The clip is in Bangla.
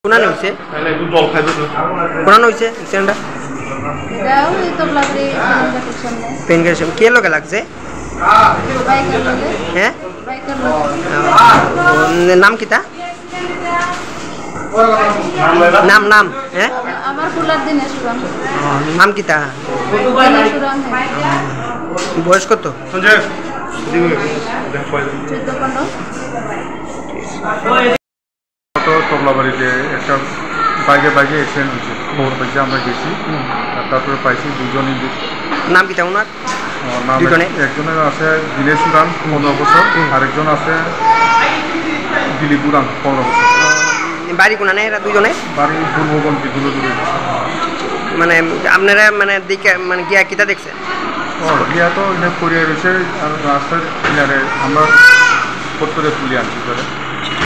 কোনা হইছে তাহলে একটু জল খাইবে তো কোনা হইছে অ্যাক্সিডেন্টটা দাও এই তো ব্লগরে সামনে পেন গেছে কে লোকে লাগছে বাইকের লগে হ্যাঁ বাইকের লগে নাম কিটা নাম নাম হ্যাঁ আমার ফুলার দিনে সুরাম নাম কিটা সুরাম বয়স কত সঞ্জয় তবলাবাড়িতে একটা বাইকে অ্যাক্সিডেন্ট হয়েছে খবর পাইছে আমরা গেছি তারপরে পাইছি দুজনই নাম কিটা ওনার নাম একজনের আছে দিনেশ উড়ান 15 বছর আরেকজন আছে দিলীপ উড়ান 15 বছর বাড়ি কোনা নেই এরা দুজনে বাড়ি পূর্ববঙ্গী দূরে দূরে মানে আপনারা মানে দেখে মানে গিয়া কিটা দেখছেন গিয়া তো পড়িয়ে রয়েছে আর রাস্তার কিনারে আমরা ফটো করে তুলে আনছি